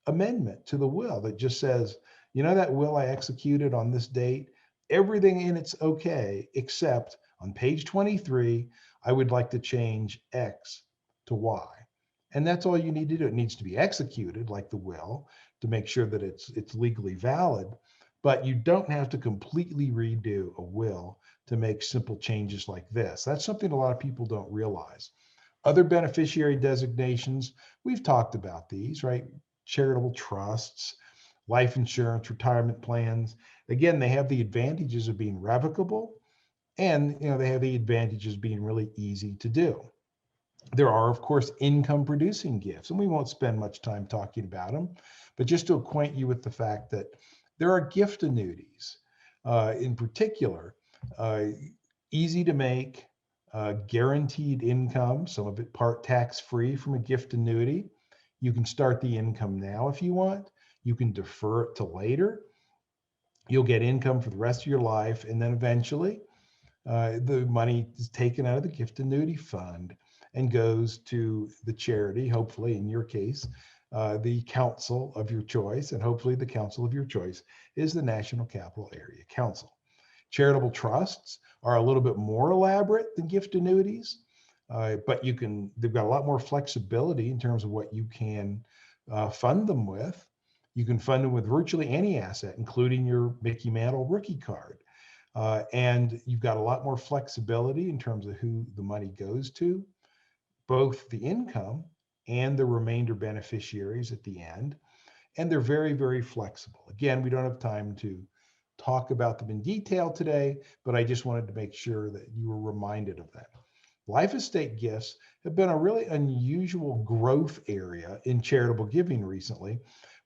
amendment to the will that just says, that will I executed on this date, everything in it's okay, except on page 23, I would like to change X to Y. And that's all you need to do. It needs to be executed like the will to make sure that it's legally valid, but you don't have to completely redo a will to make simple changes like this. That's something a lot of people don't realize. Other beneficiary designations, we've talked about these, right? Charitable trusts, life insurance, retirement plans. Again, they have the advantages of being revocable, and they have the advantages of being really easy to do. There are, of course, income producing gifts, and we won't spend much time talking about them, but just to acquaint you with the fact that there are gift annuities in particular, easy to make, guaranteed income, some of it part tax free from a gift annuity. You can start the income now if you want. You can defer it to later. You'll get income for the rest of your life, and then eventually the money is taken out of the gift annuity fund and goes to the charity, hopefully in your case, the council of your choice, and hopefully the council of your choice is the National Capital Area Council. Charitable trusts are a little bit more elaborate than gift annuities, but they've got a lot more flexibility in terms of what you can fund them with. You can fund them with virtually any asset, including your Mickey Mantle rookie card. And you've got a lot more flexibility in terms of who the money goes to, both the income and the remainder beneficiaries at the end. And they're very, very flexible. Again, we don't have time to talk about them in detail today, but I just wanted to make sure that you were reminded of that. Life estate gifts have been a really unusual growth area in charitable giving recently,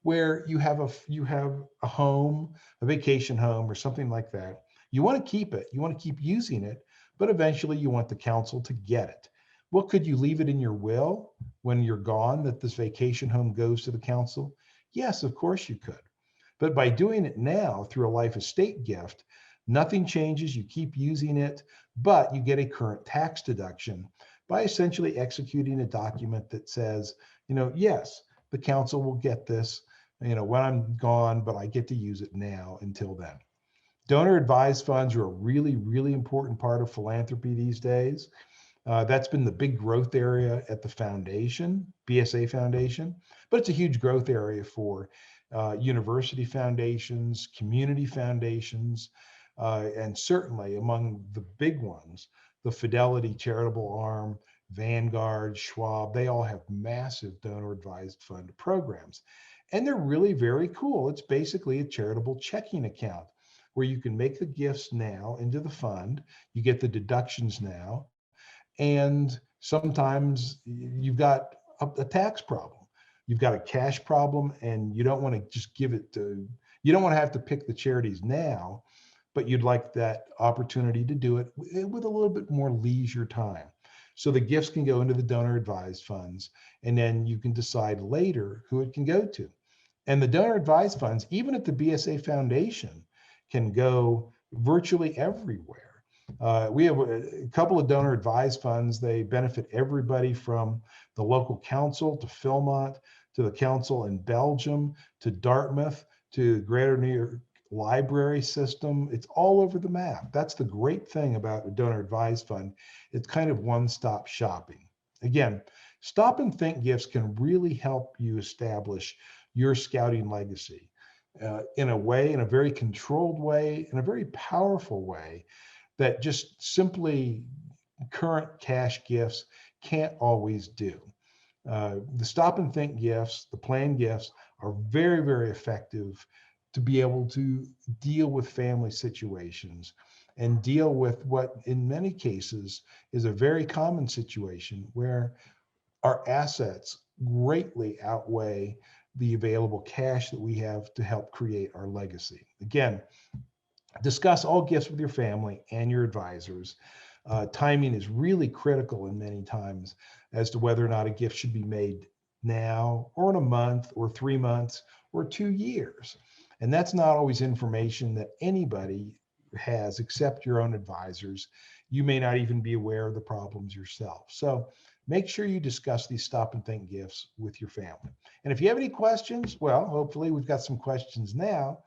where you have a home, a vacation home or something like that. You want to keep it, you want to keep using it, but eventually you want the council to get it. Well, could you leave it in your will when you're gone that this vacation home goes to the council? Yes, of course you could. But by doing it now through a life estate gift, nothing changes. You keep using it, but you get a current tax deduction by essentially executing a document that says, yes, the council will get this, when I'm gone, but I get to use it now until then. Donor advised funds are a really, really important part of philanthropy these days. That's been the big growth area at the foundation, BSA Foundation, but it's a huge growth area for university foundations, community foundations, and certainly among the big ones, the Fidelity Charitable Arm, Vanguard, Schwab, they all have massive donor advised fund programs. And they're really very cool. It's basically a charitable checking account where you can make the gifts now into the fund, you get the deductions now, and sometimes you've got a tax problem. You've got a cash problem and you don't want to just give it to, you don't want to have to pick the charities now, but you'd like that opportunity to do it with a little bit more leisure time. So the gifts can go into the donor advised funds, and then you can decide later who it can go to. And the donor advised funds, even at the BSA Foundation, can go virtually everywhere. We have a couple of donor advised funds. They benefit everybody from the local council to Philmont, to the council in Belgium, to Dartmouth, to Greater New York library system. It's all over the map. That's the great thing about a donor advised fund. It's kind of one-stop shopping. Again, stop and think gifts can really help you establish your scouting legacy in a way, in a very controlled way, in a very powerful way that just simply current cash gifts can't always do. The stop and think gifts, the planned gifts are very, very effective to be able to deal with family situations and deal with what in many cases is a very common situation where our assets greatly outweigh the available cash that we have to help create our legacy. Again, discuss all gifts with your family and your advisors. Timing is really critical in many times as to whether or not a gift should be made now or in a month or 3 months or 2 years. And that's not always information that anybody has except your own advisors. You may not even be aware of the problems yourself. So make sure you discuss these stop and think gifts with your family. And if you have any questions, well, hopefully we've got some questions now.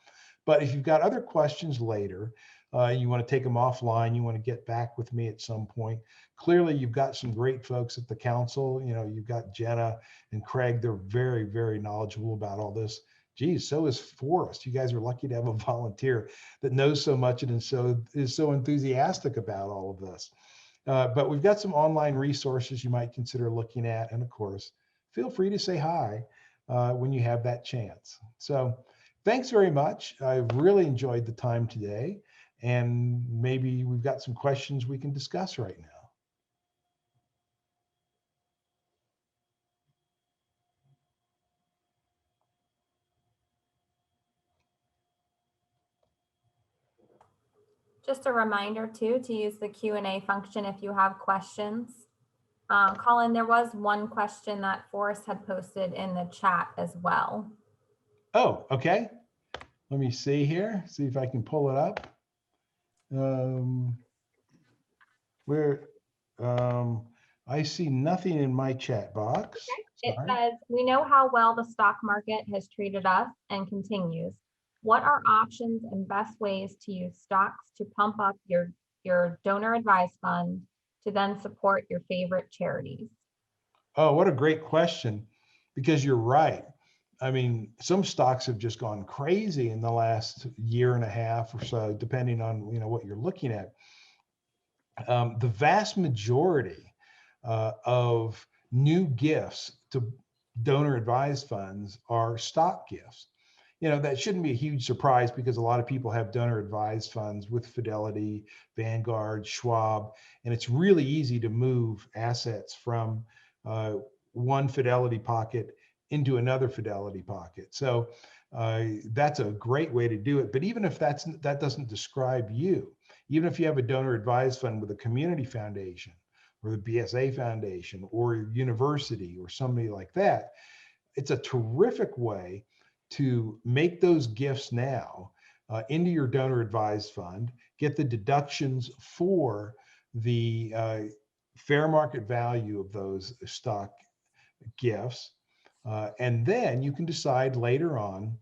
But if you've got other questions later, you want to take them offline, you want to get back with me at some point. Clearly, you've got some great folks at the council. You've got Jenna and Craig. They're very, very knowledgeable about all this. Geez, so is Forrest. You guys are lucky to have a volunteer that knows so much and is so enthusiastic about all of this. But we've got some online resources you might consider looking at. And of course, feel free to say hi when you have that chance. So thanks very much. I've really enjoyed the time today, and maybe we've got some questions we can discuss right now. Just a reminder too, to use the Q&A function if you have questions. Colin, there was one question that Forrest had posted in the chat as well. Oh, okay. Let me see here, see if I can pull it up. I see nothing in my chat box. It Sorry. says, we know how well the stock market has treated us and continues. What are options and best ways to use stocks to pump up your donor advised fund to then support your favorite charities? Oh, what a great question, because you're right. I mean, some stocks have just gone crazy in the last year and a half or so, depending on what you're looking at. The vast majority of new gifts to donor advised funds are stock gifts. That shouldn't be a huge surprise because a lot of people have donor advised funds with Fidelity, Vanguard, Schwab, and it's really easy to move assets from one Fidelity pocket into another Fidelity pocket. So that's a great way to do it. But even if that doesn't describe you, even if you have a donor advised fund with a community foundation or the BSA Foundation or a university or somebody like that, it's a terrific way to make those gifts now into your donor advised fund, get the deductions for the fair market value of those stock gifts. And then you can decide later on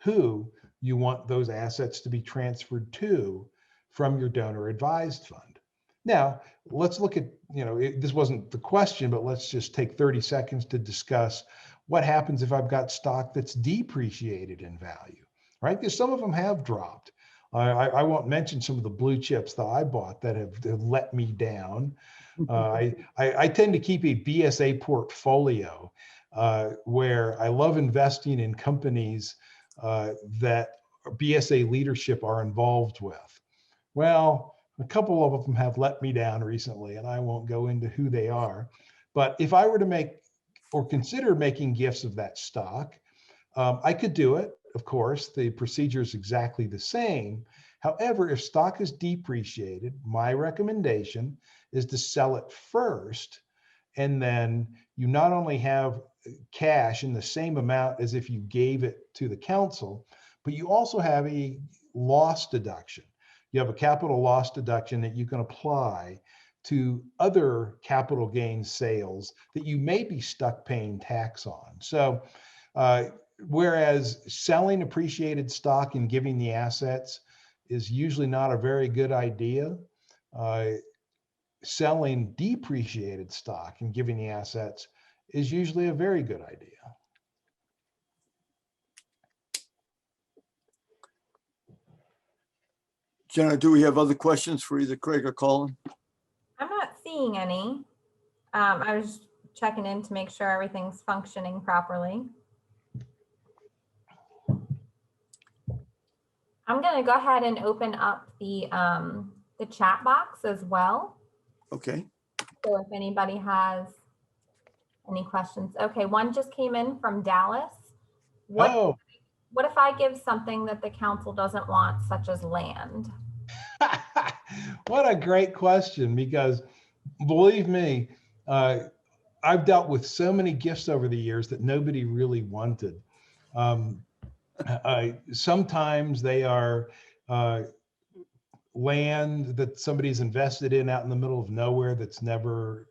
who you want those assets to be transferred to from your donor advised fund. Now, let's look at, this wasn't the question, but let's just take 30 seconds to discuss what happens if I've got stock that's depreciated in value, right? Because some of them have dropped. I won't mention some of the blue chips that I bought that have let me down. I tend to keep a BSA portfolio where I love investing in companies that BSA leadership are involved with. Well, a couple of them have let me down recently, and I won't go into who they are. But if I were to make or consider making gifts of that stock, I could do it. Of course, the procedure is exactly the same. However, if stock is depreciated, my recommendation is to sell it first. And then you not only have cash in the same amount as if you gave it to the council, but you also have a loss deduction. You have a capital loss deduction that you can apply to other capital gains sales that you may be stuck paying tax on. So whereas selling appreciated stock and giving the assets is usually not a very good idea, selling depreciated stock and giving the assets is usually a very good idea. Jenna, do we have other questions for either Craig or Colin? I'm not seeing any. I was checking in to make sure everything's functioning properly. I'm going to go ahead and open up the chat box as well. Okay. So if anybody has any questions. Okay, one just came in from Dallas. What if I give something that the council doesn't want, such as land? What a great question, because believe me, I've dealt with so many gifts over the years that nobody really wanted. Sometimes they are land that somebody's invested in out in the middle of nowhere that's never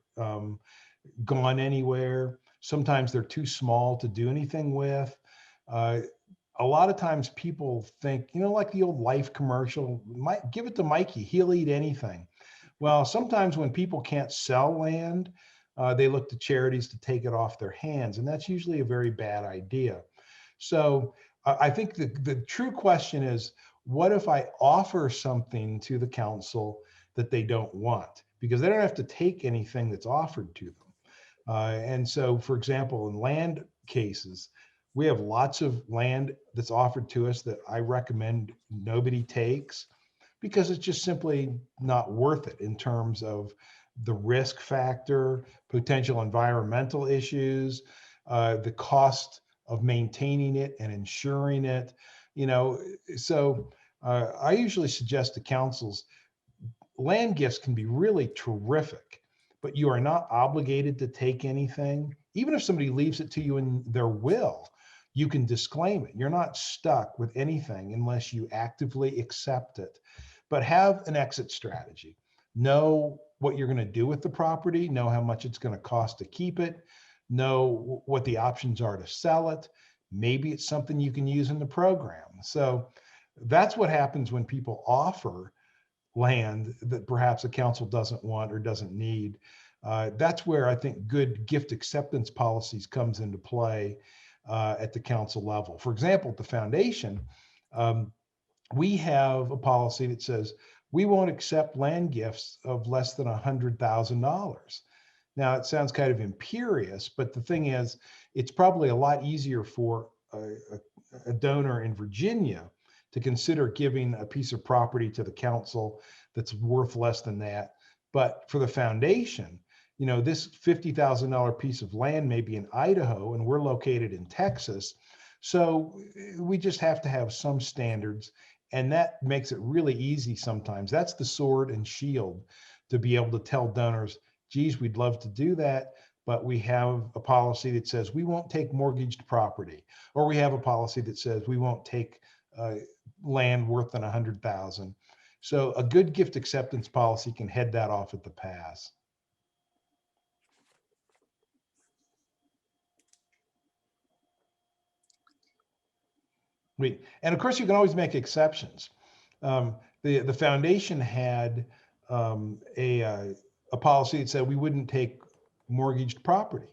gone anywhere. Sometimes they're too small to do anything with. A lot of times people think, like the old Life commercial, give it to Mikey, he'll eat anything. Well, sometimes when people can't sell land, they look to charities to take it off their hands, and that's usually a very bad idea. So I think the true question is, what if I offer something to the council that they don't want? Because they don't have to take anything that's offered to them. And so, for example, in land cases, we have lots of land that's offered to us that I recommend nobody takes because it's just simply not worth it in terms of the risk factor, potential environmental issues, the cost of maintaining it and insuring it. So I usually suggest to councils, land gifts can be really terrific, but you are not obligated to take anything. Even if somebody leaves it to you in their will, you can disclaim it. You're not stuck with anything unless you actively accept it. But have an exit strategy. Know what you're going to do with the property, know how much it's going to cost to keep it, know what the options are to sell it. Maybe it's something you can use in the program. So that's what happens when people offer land that perhaps a council doesn't want or doesn't need. That's where I think good gift acceptance policies comes into play. at the council level. For example, at the foundation, we have a policy that says we won't accept land gifts of less than $100,000. Now, it sounds kind of imperious, but the thing is, it's probably a lot easier for a donor in Virginia to consider giving a piece of property to the council that's worth less than that. But for the foundation, you know, this $50,000 piece of land may be in Idaho and we're located in Texas. So we just have to have some standards, and that makes it really easy sometimes. That's the sword and shield to be able to tell donors, geez, we'd love to do that, but we have a policy that says we won't take mortgaged property, or we have a policy that says we won't take land worth than 100,000. So a good gift acceptance policy can head that off at the pass. And of course, you can always make exceptions. The foundation had a policy that said we wouldn't take mortgaged property.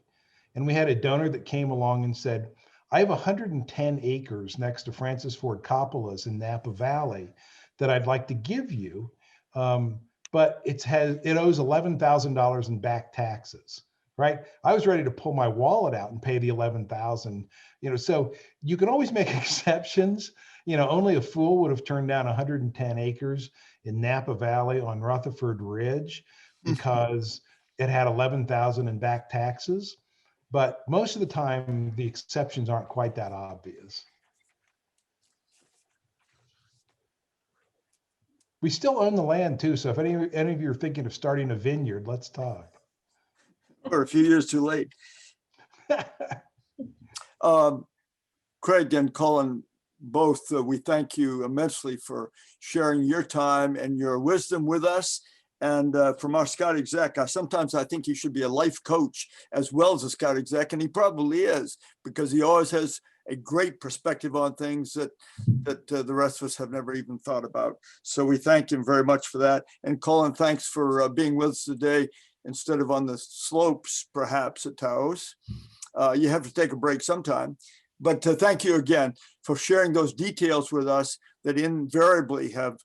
And we had a donor that came along and said, I have 110 acres next to Francis Ford Coppola's in Napa Valley that I'd like to give you, but it owes $11,000 in back taxes. Right? I was ready to pull my wallet out and pay the 11,000, you know, so you can always make exceptions. You know, only a fool would have turned down 110 acres in Napa Valley on Rutherford Ridge because it had 11,000 in back taxes. But most of the time, the exceptions aren't quite that obvious. We still own the land too. So if any of you are thinking of starting a vineyard, let's talk. We're a few years too late. Craig and Colin, both, we thank you immensely for sharing your time and your wisdom with us. And from our Scout exec, sometimes I think he should be a life coach as well as a Scout exec, and he probably is, because he always has a great perspective on things that the rest of us have never even thought about. So we thank him very much for that. And Colin, thanks for being with us today instead of on the slopes, perhaps at Taos. You have to take a break sometime. But thank you again for sharing those details with us that invariably have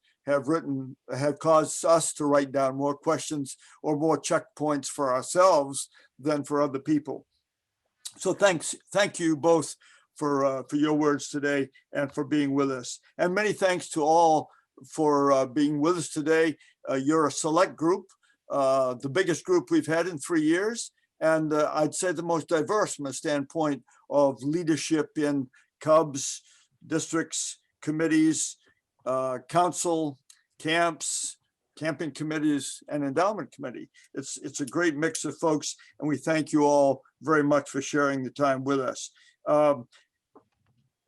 caused us to write down more questions or more checkpoints for ourselves than for other people. So thank you both for your words today and for being with us. And many thanks to all for being with us today. You're a select group, the biggest group we've had in 3 years. And I'd say the most diverse from a standpoint of leadership in Cubs, districts, committees, council, camps, camping committees, and endowment committee. It's a great mix of folks, and we thank you all very much for sharing the time with us.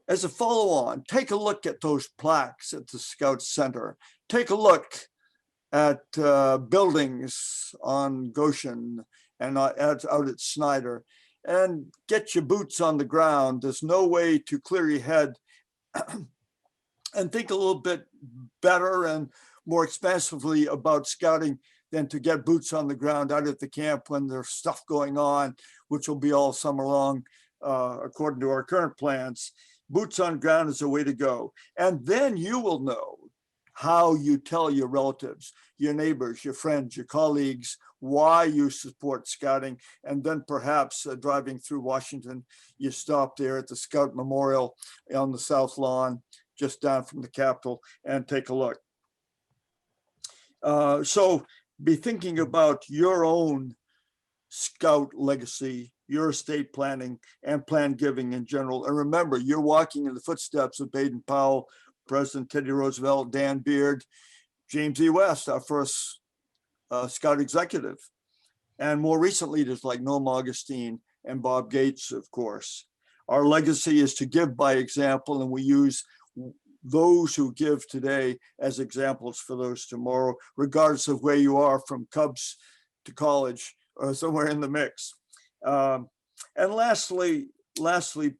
As a follow-on, take a look at those plaques at the Scout Center. Take a look at buildings on Goshen and out at Snyder, and get your boots on the ground. There's no way to clear your head and think a little bit better and more expansively about scouting than to get boots on the ground out at the camp when there's stuff going on, which will be all summer long, according to our current plans. Boots on ground is the way to go. And then you will know how you tell your relatives, your neighbors, your friends, your colleagues, why you support scouting. And then perhaps driving through Washington, you stop there at the Scout Memorial on the South Lawn, just down from the Capitol, and take a look. So be thinking about your own Scout legacy, your estate planning, and plan giving in general. And remember, you're walking in the footsteps of Baden Powell, President Teddy Roosevelt, Dan Beard, James E. West, our first Scout executive, and more recent leaders like Noam Augustine and Bob Gates, of course. Our legacy is to give by example, and we use those who give today as examples for those tomorrow, regardless of where you are, from Cubs to college or somewhere in the mix. And lastly,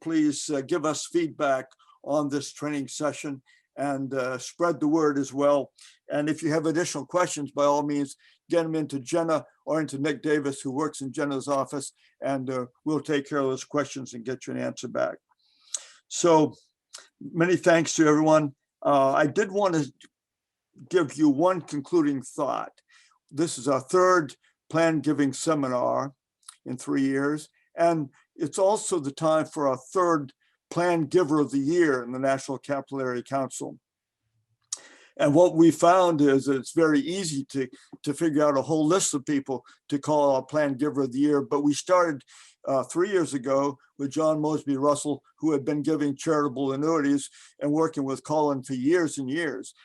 please give us feedback on this training session and spread the word as well. And if you have additional questions, by all means, get them into Jenna or into Nick Davis, who works in Jenna's office, and we'll take care of those questions and get you an answer back. So many thanks to everyone. I did want to give you one concluding thought. This is our third plan giving seminar in 3 years. And it's also the time for our third Plan Giver of the Year in the National Capital Area Council. And what we found is that it's very easy to figure out a whole list of people to call our Plan Giver of the Year. But we started 3 years ago with John Mosby Russell, who had been giving charitable annuities and working with Colin for years and years.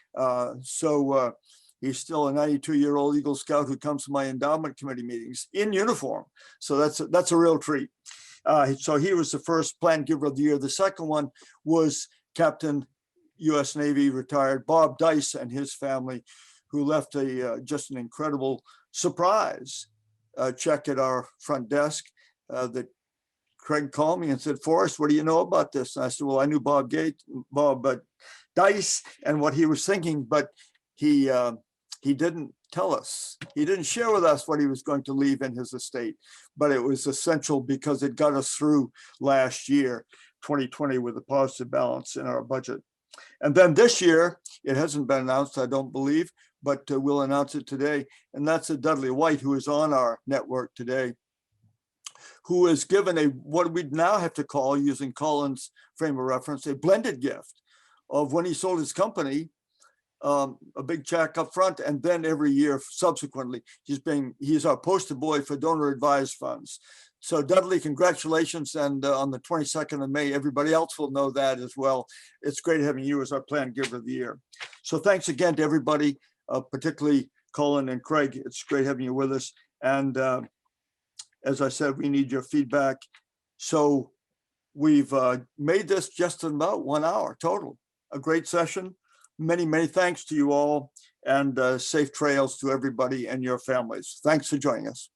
He's still a 92-year-old Eagle Scout who comes to my endowment committee meetings in uniform. So that's a real treat. So he was the first Plan Giver of the Year. The second one was Captain U.S. Navy retired Bob Dice and his family, who left just an incredible surprise check at our front desk that Craig called me and said, "Forrest, what do you know about this?" And I said, "Well, I knew Bob Dice and what he was thinking, but he didn't tell us. He didn't share with us what he was going to leave in his estate, but it was essential because it got us through last year, 2020, with a positive balance in our budget. And then this year, it hasn't been announced, I don't believe, but we'll announce it today. And that's Dudley White, who is on our network today, who is given what we'd now have to call, using Colin's frame of reference, a blended gift of when he sold his company, a big check up front, and then every year subsequently. He's our poster boy for donor advised funds. So Dudley, congratulations. And on the 22nd of May, everybody else will know that as well. It's great having you as our Plan Giver of the Year. So thanks again to everybody, particularly Colin and Craig. It's great having you with us. And as I said, we need your feedback. So we've made this just in about 1 hour total. A great session. Many, many thanks to you all, and safe trails to everybody and your families. Thanks for joining us.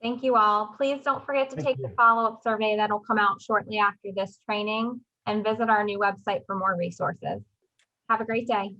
Thank you all. Please don't forget to take the follow-up survey that'll come out shortly after this training, and visit our new website for more resources. Have a great day.